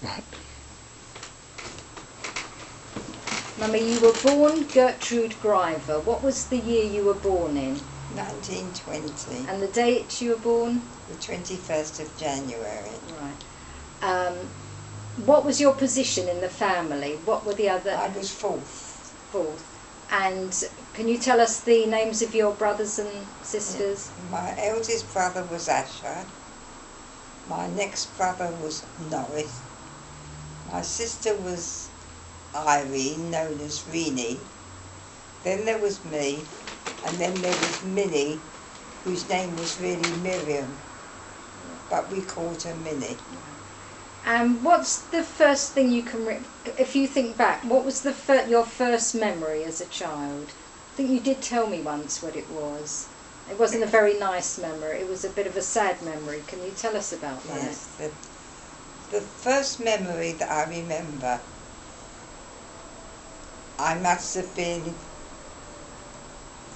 Right. Mummy, you were born Gertrude Griver. What was the year you were born in? 1920. And the date you were born? The 21st of January. Right. What was your position in the family? What were the other... I was fourth. Fourth. And can you tell us the names of your brothers and sisters? My eldest brother was Asher. My next brother was Norris. My sister was Irene, known as Reenie. Then there was me, and then there was Minnie, whose name was really Miriam, but we called her Minnie. And what's the first thing you can, if you think back, what was your first memory as a child? I think you did tell me once what it was. It wasn't a very nice memory, it was a bit of a sad memory. Can you tell us about that? Yes, the first memory that I remember, I must have been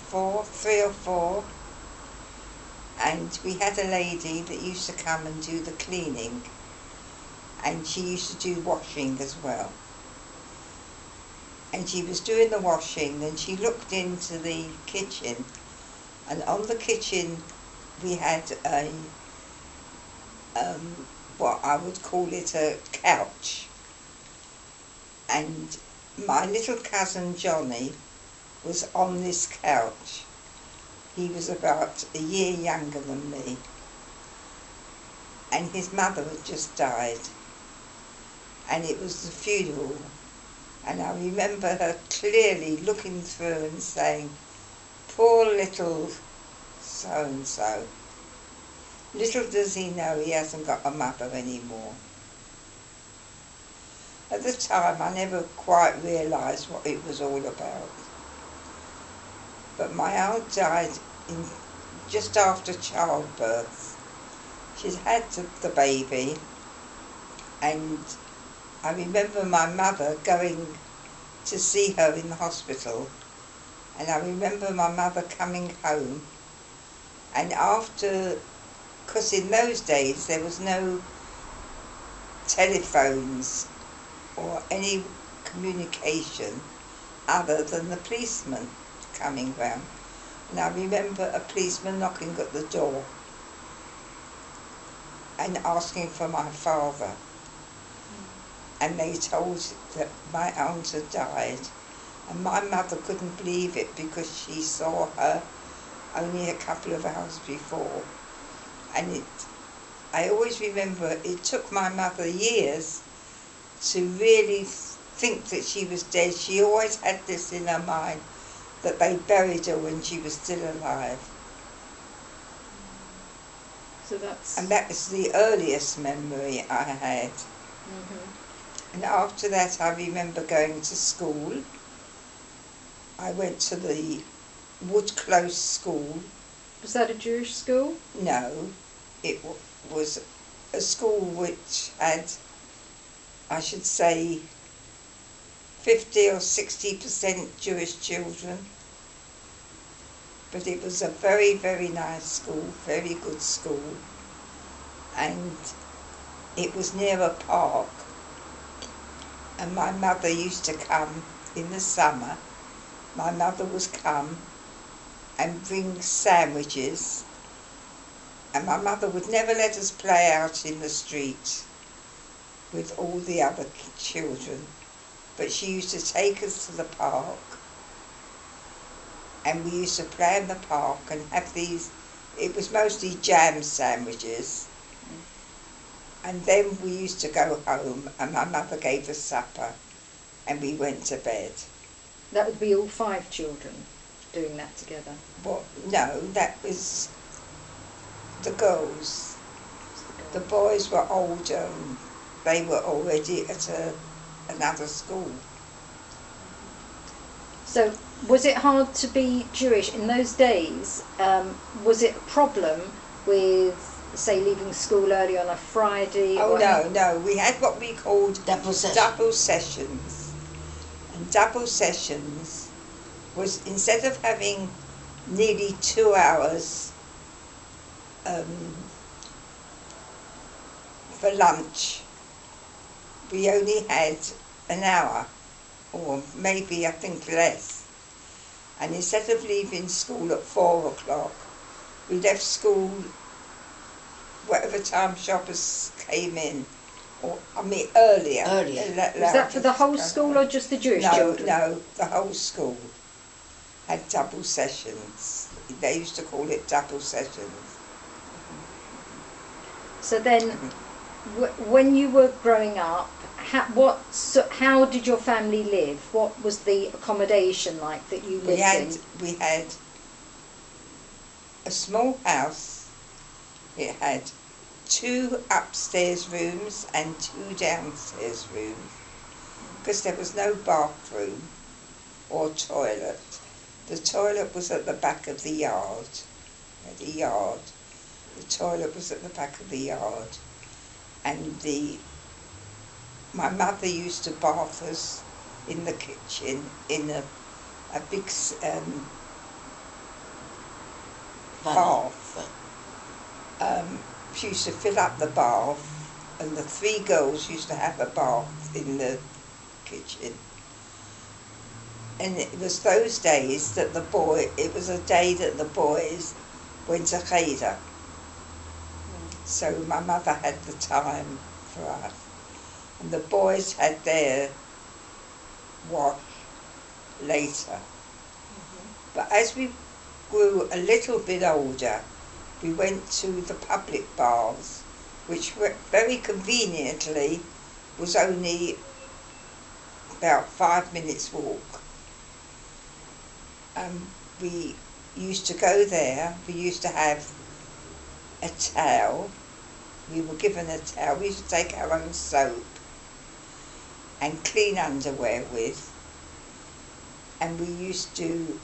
3 or 4, and we had a lady that used to come and do the cleaning, and she used to do washing as well. And she was doing the washing, and she looked into the kitchen, and on the kitchen we had a what I would call it a couch, and my little cousin Johnny was on this couch. He was about a year younger than me, and his mother had just died, and it was the funeral, and I remember her clearly looking through and saying, "Poor little so-and-so. Little does he know he hasn't got a mother anymore." At the time I never quite realised what it was all about. But my aunt died just after childbirth. She'd had the baby, and I remember my mother going to see her in the hospital, and I remember my mother coming home, and after, because in those days there was no telephones or any communication other than the policeman coming round. And I remember a policeman knocking at the door and asking for my father. And they told that my aunt had died, and my mother couldn't believe it because she saw her only a couple of hours before. And I always remember it took my mother years to really think that she was dead. She always had this in her mind that they buried her when she was still alive. So that's... And that was the earliest memory I had. Mm-hmm. And after that I remember going to school. I went to the Wood Close School. Was that a Jewish school? No, it was a school which had, I should say, 50 or 60% Jewish children. But it was a very, very nice school, very good school. And it was near a park. And my mother used to come in the summer. My mother would come and bring sandwiches. And my mother would never let us play out in the street with all the other children. But she used to take us to the park, and we used to play in the park and have these, it was mostly jam sandwiches. And then we used to go home, and my mother gave us supper, and we went to bed. That would be all 5 children doing that together? Well, no, that was the girls. The boys were older, and they were already at another school. So was it hard to be Jewish in those days? Was it a problem with, say, leaving school early on a Friday? Oh, no, we had what we called Double session. double sessions. And double sessions was, instead of having nearly 2 hours for lunch, we only had an hour, or maybe I think less. And instead of leaving school at 4 o'clock, we left school whatever time shoppers came in, or I mean earlier. Earlier. Was that for the whole school or just the Jewish children? No, the whole school had double sessions. They used to call it double sessions. So then, when you were growing up, how did your family live? What was the accommodation like that you lived in? We had a small house. It had 2 upstairs rooms and 2 downstairs rooms, because there was no bathroom or toilet. The toilet was at the back of the yard. The yard. The toilet was at the back of the yard, and my mother used to bath us in the kitchen in a big bath. She used to fill up the bath, and the 3 girls used to have a bath in the kitchen. And it was those days that it was a day that the boys went to Cheder. So my mother had the time for us. And the boys had their wash later. But as we grew a little bit older, we went to the public baths, which very conveniently was only about 5 minutes walk. We used to go there. We used to have a towel. We were given a towel. We used to take our own soap and clean underwear with. And we used to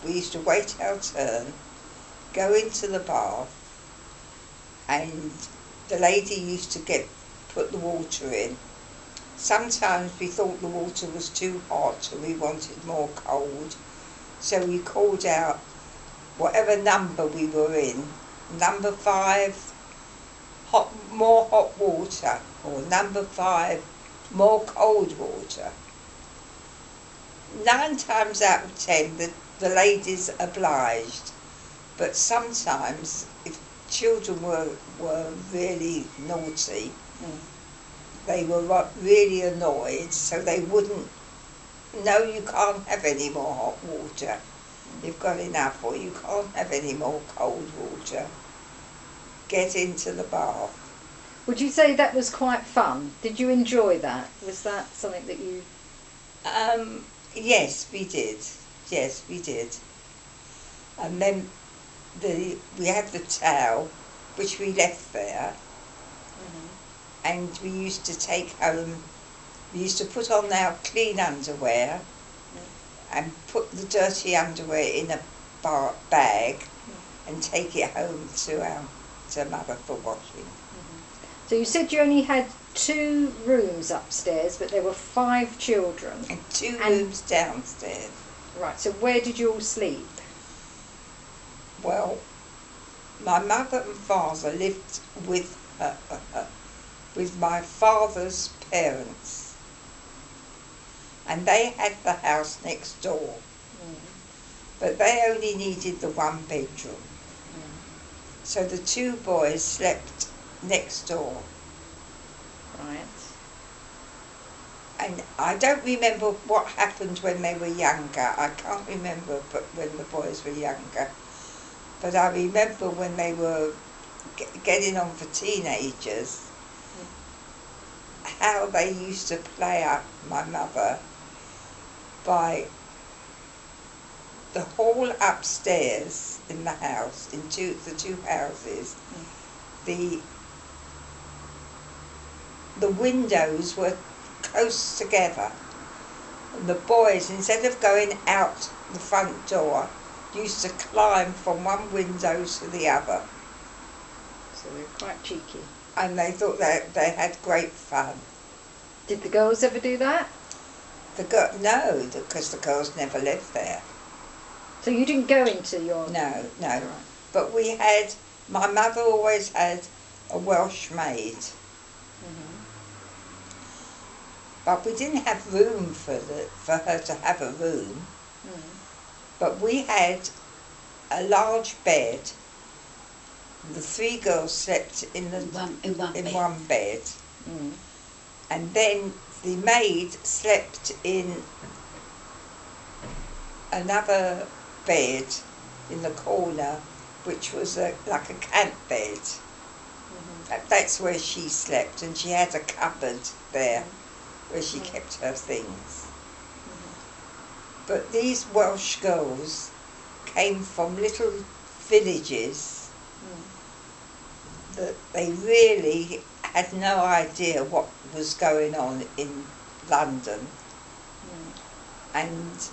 we used to wait our turn, go into the bath, and the lady used to put the water in. Sometimes we thought the water was too hot and we wanted more cold, so we called out whatever number we were in, number 5, more hot water, or number 5, more cold water. 9 times out of 10 the ladies obliged, but sometimes if children were really naughty, they were really annoyed, so they wouldn't. No, you can't have any more hot water. You've got enough, or you can't have any more cold water. Get into the bath. Would you say that was quite fun? Did you enjoy that? Was that something that you... Yes, we did. Yes, we did. And then we had the towel, which we left there. And we used to take home, we used to put on our clean underwear and put the dirty underwear in a bag and take it home to Mother for washing. So you said you only had 2 rooms upstairs, but there were 5 children. And 2 rooms downstairs. Right, so where did you all sleep? Well, my mother and father lived with my father's parents, and they had the house next door, but they only needed the 1 bedroom. So the 2 boys slept next door. Right. And I don't remember what happened when they were younger. I can't remember but when the boys were younger. But I remember when they were getting on for teenagers, how they used to play up my mother by the hall upstairs in the house, in the 2 houses. The windows were close together, and the boys, instead of going out the front door, used to climb from one window to the other. So they were quite cheeky. And they thought that they had great fun. Did the girls ever do that? No, because the girls never lived there. So you didn't go into your... No. Right. But my mother always had a Welsh maid. But we didn't have room for her to have a room. But we had a large bed. The three girls slept in one bed. And then the maid slept in another bed in the corner, which was like a camp bed. That's where she slept, and she had a cupboard there where she kept her things. But these Welsh girls came from little villages that they really had no idea what was going on in London. And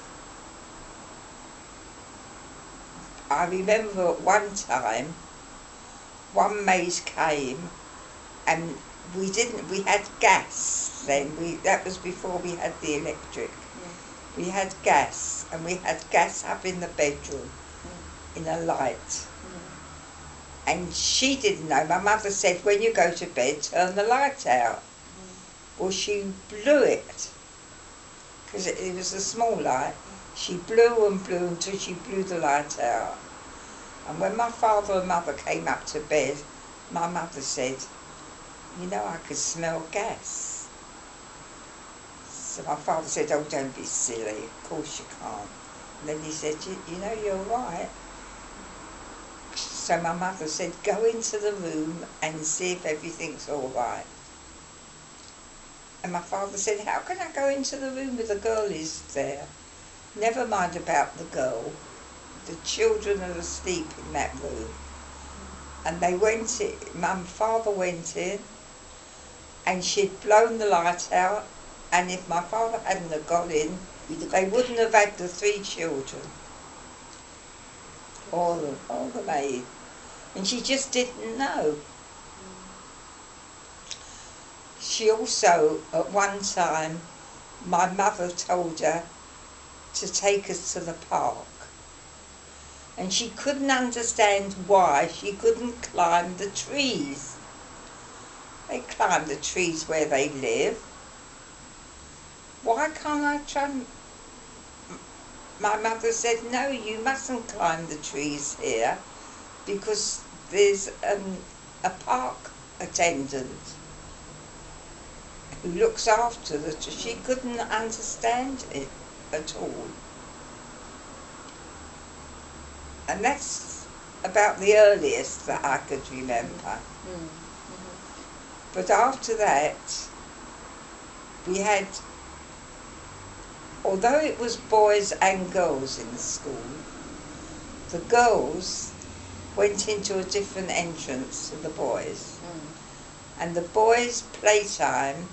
I remember at one time, one maid came, and we had gas then. That was before we had the electric. We had gas, and we had gas up in the bedroom in a light. And she didn't know. My mother said, when you go to bed, turn the light out. Well, she blew it, because it was a small light. She blew and blew until she blew the light out. And when my father and mother came up to bed, my mother said, you know, I could smell gas. So my father said, oh, don't be silly, of course you can't. And then he said, you know, you're right. So my mother said, go into the room and see if everything's all right. And my father said, how can I go into the room with the girl is there? Never mind about the girl. The children are asleep in that room. And they went in, my father went in, and she'd blown the light out, and if my father hadn't have got in, they wouldn't have had the three children. All the maid. And she just didn't know. She also, at one time, my mother told her to take us to the park. And she couldn't understand why she couldn't climb the trees. They climb the trees where they live. Why can't I try? My mother said, no, you mustn't climb the trees here, because there's a park attendant who looks after the trees. She couldn't understand it at all. And that's about the earliest that I could remember. But after that, we had, although it was boys and girls in the school, the girls went into a different entrance to the boys. And the boys' playtime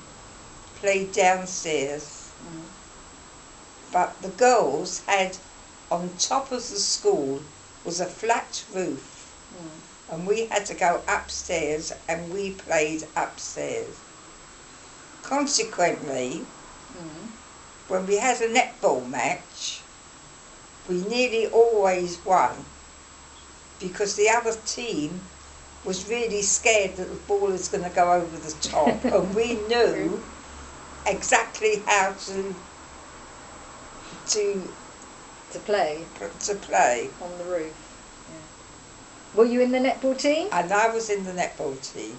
played downstairs. But the girls had, on top of the school, was a flat roof, and we had to go upstairs, and we played upstairs. Consequently, when we had a netball match, we nearly always won, because the other team was really scared that the ball was going to go over the top, and we knew exactly how to play on the roof. Were you in the netball team? And I was in the netball team.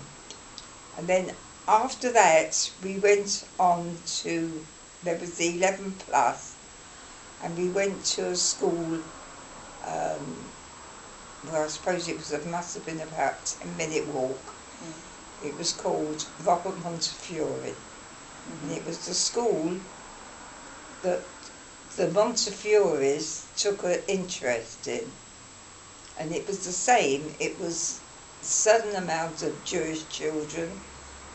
And then after that, we went on to, there was the 11 plus, and we went to a school, well, I suppose it must have been about a 10-minute walk. It was called Robert Montefiore. And it was the school that the Montefiores took an interest in. And it was the same, it was a certain amount of Jewish children,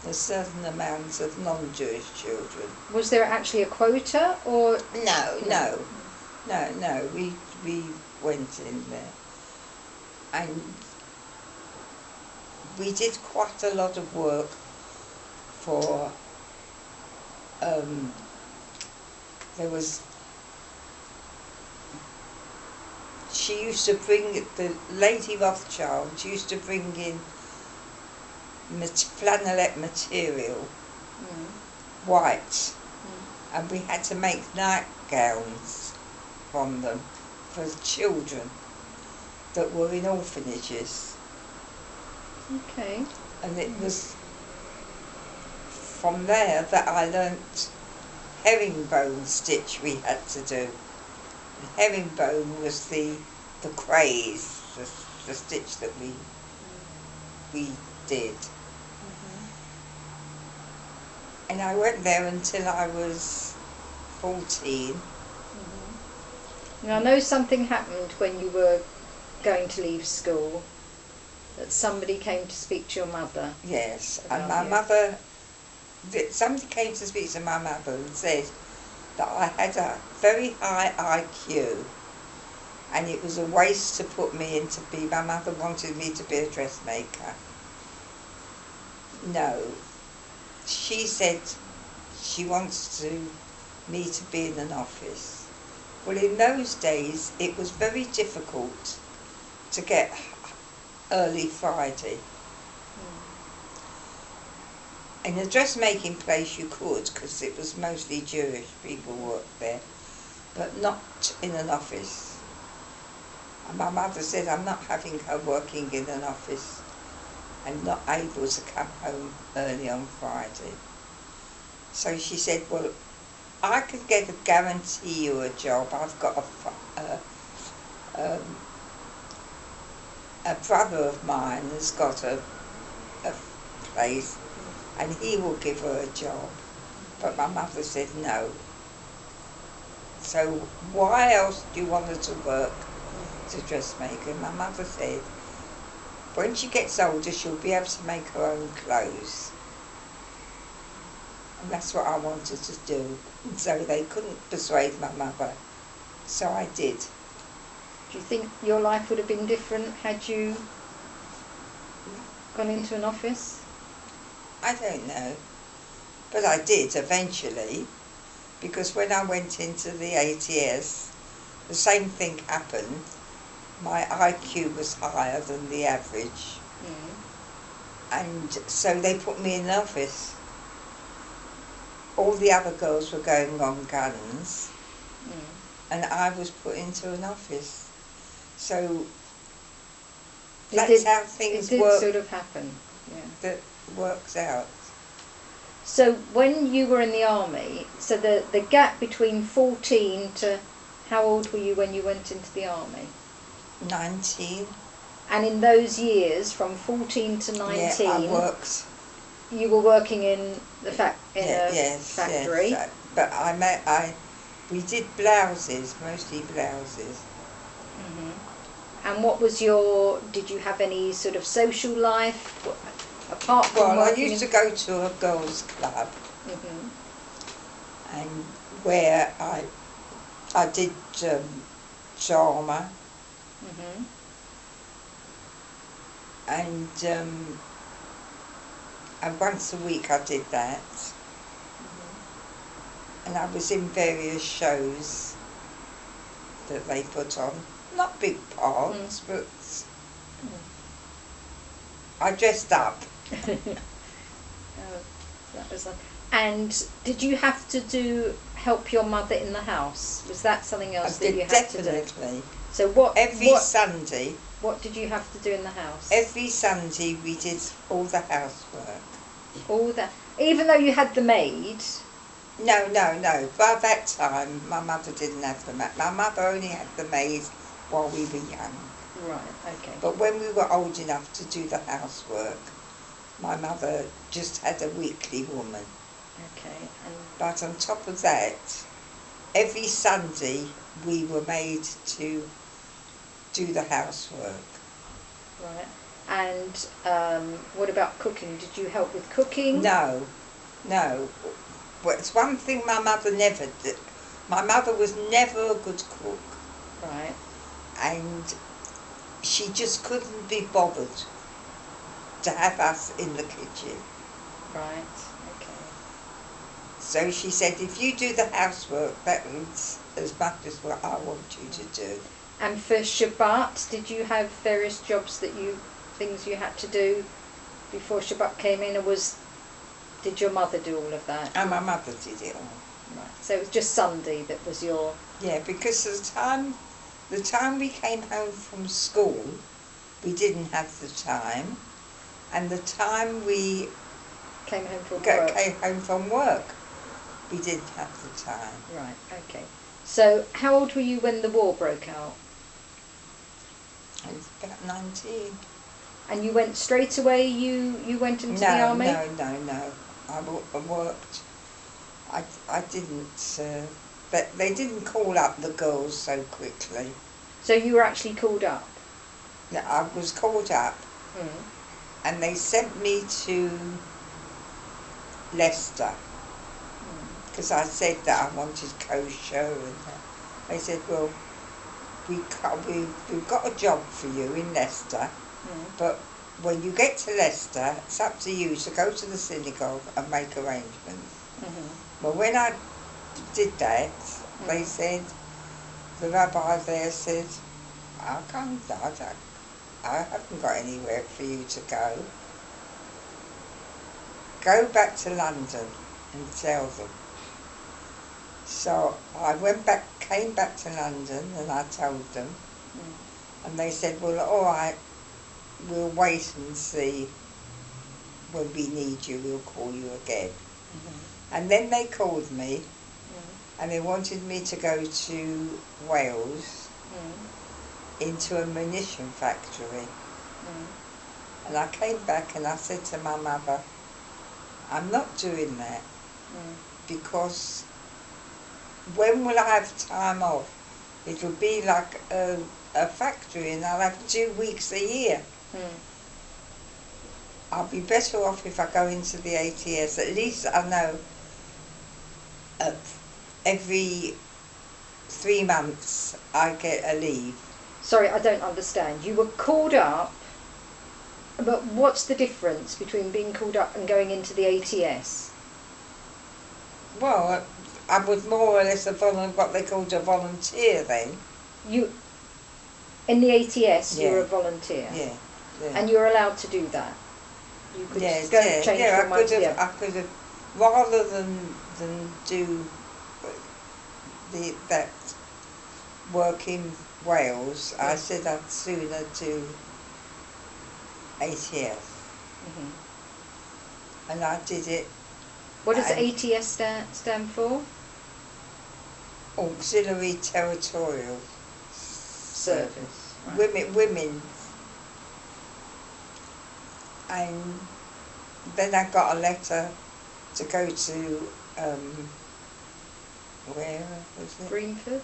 a certain amount of non-Jewish children. Was there actually a quota, or? No, we went in there. And we did quite a lot of work for, there was, she used to bring, the Lady Rothschild used to bring in flannelette material, white, and we had to make nightgowns from them for children that were in orphanages. Okay. And it was from there that I learnt herringbone stitch we had to do. And herringbone was the craze, the stitch that we did. And I went there until I was 14. Now, I know something happened when you were going to leave school, that somebody came to speak to your mother. Yes, and my mother, somebody came to speak to my mother and said that I had a very high IQ and it was a waste to put me into my mother wanted me to be a dressmaker. No, she said she wants me to be in an office. Well, in those days it was very difficult to get early Friday. In a dressmaking place you could, because it was mostly Jewish people worked there, but not in an office. And my mother said, I'm not having her working in an office and not able to come home early on Friday. So she said, well, I could guarantee you a job. I've got a brother of mine has got a place and he will give her a job. But my mother said no. So why else do you want her to work as a dressmaker? My mother said when she gets older she'll be able to make her own clothes. And that's what I wanted to do. So they couldn't persuade my mother. So I did. Do you think your life would have been different had you gone into an office? I don't know. But I did eventually, because when I went into the ATS, the same thing happened. My IQ was higher than the average. And so they put me in an office. All the other girls were going on guns, and I was put into an office. So that's how things work. It did sort of happen. Yeah. That works out. So when you were in the army, so the gap between 14 to how old were you when you went into the army? 19. And in those years, from 14 to 19, yeah, I worked. You were working in the factory. Yes, but we did blouses, mostly blouses. And what was did you have any sort of social life apart from working? I used to go to a girls' club, and where I did drama, and once a week I did that, and I was in various shows that they put on. Not big parts, but I dressed up. That was and did you have to help your mother in the house? Was that something else that you had to do? Definitely. So every Sunday. What did you have to do in the house? Every Sunday we did all the housework. All that, even though you had the maid. No. By that time, my mother didn't have the maid. My mother only had the maid while we were young. Right, okay. But when we were old enough to do the housework, my mother just had a weekly woman. Okay. But on top of that, every Sunday we were made to do the housework. Right. And what about cooking? Did you help with cooking? No. Well, it's one thing my mother never did. My mother was never a good cook. Right. And she just couldn't be bothered to have us in the kitchen. Right, okay. So she said, if you do the housework, that's as much as what I want you to do. And for Shabbat, did you have various jobs things you had to do before Shabbat came in, or did your mother do all of that? And my mother did it all. Right. So it was just Sunday that was your... Yeah, because the time we came home from school, we didn't have the time, and the time we came home from work, we didn't have the time. Right. Okay. So how old were you when the war broke out? I was about 19. And you went straight away? You went into the army? No. I worked. I didn't. They didn't call up the girls so quickly. So you were actually called up? No, I was called up, and they sent me to Leicester because I said that I wanted kosher, and they said, well, we've got a job for you in Leicester, but when you get to Leicester, it's up to you to go to the synagogue and make arrangements. Well, when I did that, they said, the rabbi there said, I haven't got anywhere for you to go. Go back to London and tell them. So I came back to London, and I told them, and they said, well, all right, we'll wait and see. When we need you, we'll call you again. And then they called me, and they wanted me to go to Wales into a munition factory. And I came back and I said to my mother, I'm not doing that, because when will I have time off? It will be like a factory, and I'll have 2 weeks a year. I'll be better off if I go into the ATS. At least I know every 3 months I get a leave. Sorry, I don't understand. You were called up, but what's the difference between being called up and going into the ATS? Well, I was more or less what they called a volunteer then. In the ATS, you were a volunteer? Yeah. And you were allowed to do that? You could go change your mind? I could have, rather than do that work in Wales, I said I'd sooner do ATS. And I did it. What does ATS stand for? Auxiliary Territorial Service. Right. Women. And then I got a letter to go to, where was it? Greenford?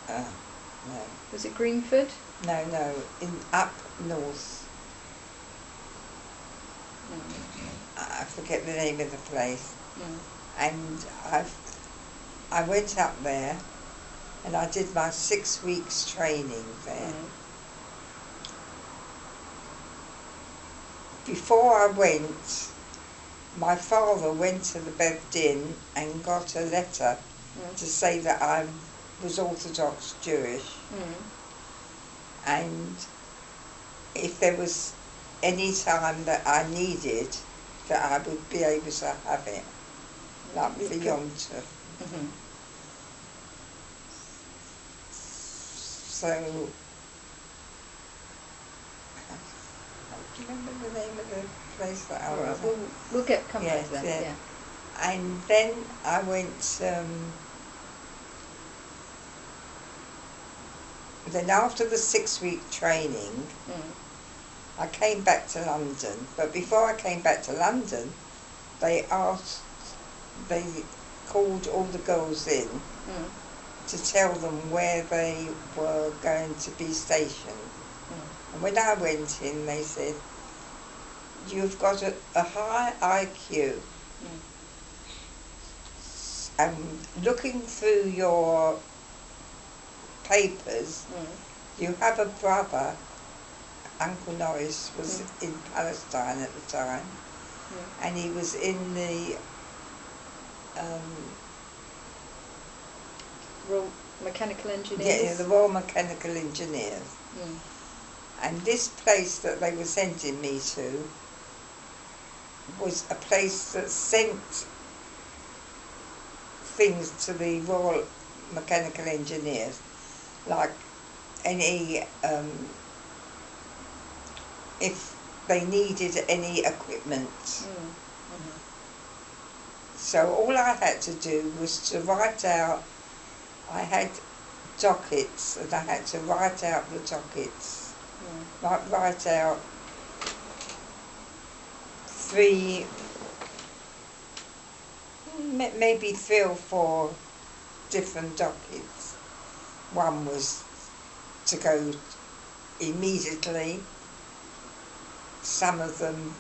No. Was it Greenford? No, up north. I forget the name of the place. And I went up there, and I did my 6 weeks training there. Before I went, my father went to the Beth Din and got a letter to say that I was Orthodox Jewish, and if there was any time that I needed, that I would be able to have it, like for Yom Tov. So, do you remember the name of the place that I was at? We'll come back to that. Yeah. And then I went. Then after the 6 week training, I came back to London. But before I came back to London, they called all the girls in to tell them where they were going to be stationed. And when I went in, they said, you've got a high IQ. And looking through your papers, you have a brother, Uncle Norris was in Palestine at the time, and he was in the Royal Mechanical Engineers? Yeah, the Royal Mechanical Engineers. And this place that they were sending me to was a place that sent things to the Royal Mechanical Engineers, like any, if they needed any equipment. So all I had to do was to write out, I had dockets, and I had to write out the dockets, write out maybe 3 or 4 different dockets. One was to go immediately, some of them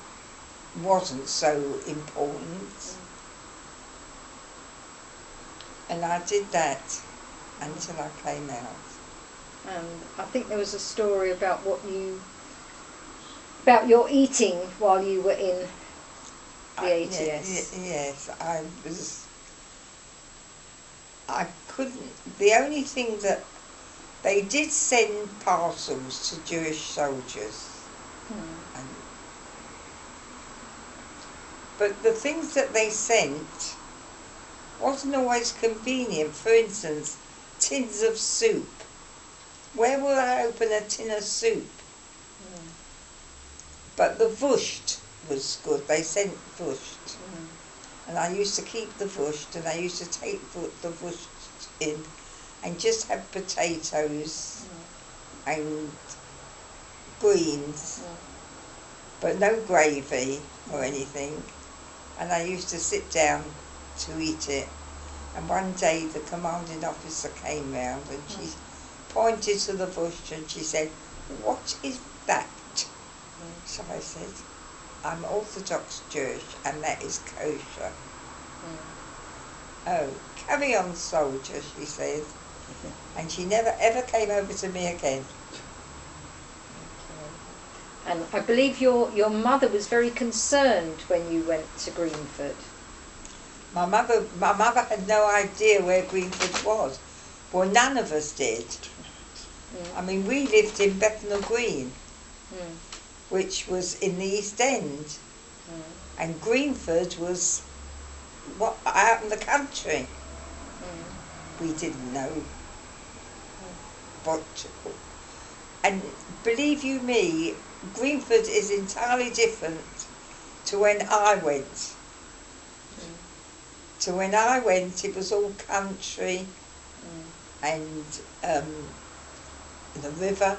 wasn't so important, and I did that until I came out. And I think there was a story about about your eating while you were in the ATS. Yes, I couldn't, the only thing that they did send parcels to Jewish soldiers, but the things that they sent wasn't always convenient. For instance, tins of soup. Where will I open a tin of soup? But the vusht was good. They sent vusht. And I used to keep the vusht, and I used to take the vusht in and just have potatoes and greens, but no gravy or anything. And I used to sit down to eat it. And one day the commanding officer came round and she pointed to the bush and she said, "What is that?" So I said, "I'm Orthodox Jewish and that is kosher." "Oh, carry on, soldier," she said. And she never ever came over to me again. And I believe your mother was very concerned when you went to Greenford. My mother had no idea where Greenford was. Well, none of us did. I mean, we lived in Bethnal Green, which was in the East End, and Greenford was out in the country. We didn't know. But, and believe you me, Greenford is entirely different to when I went. So when I went, it was all country and the river.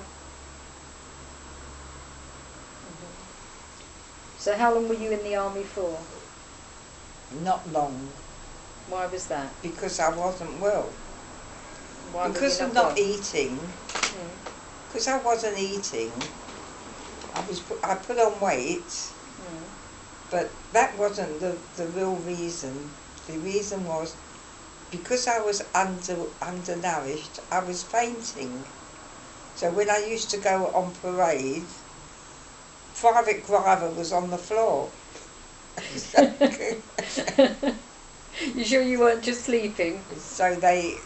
So how long were you in the army for? Not long. Why was that? Because I wasn't well. Why because were you of not well? eating. Because I wasn't eating. I put on weight, but that wasn't the real reason. The reason was because I was undernourished, I was fainting. So when I used to go on parade, Private Driver was on the floor. You sure you weren't just sleeping? So they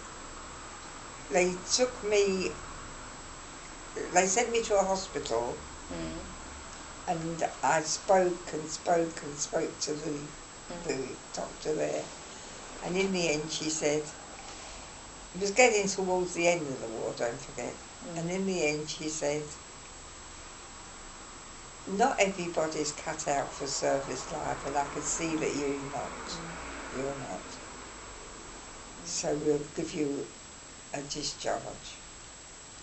took me, they sent me to a hospital, and I spoke and spoke and spoke to the doctor there, and in the end she said, it was getting towards the end of the war, don't forget, and in the end she said, "Not everybody's cut out for service life, and I can see that you're not. So we'll give you a discharge."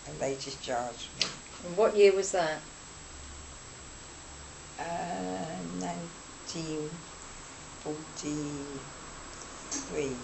And they discharged me. And what year was that? 1943.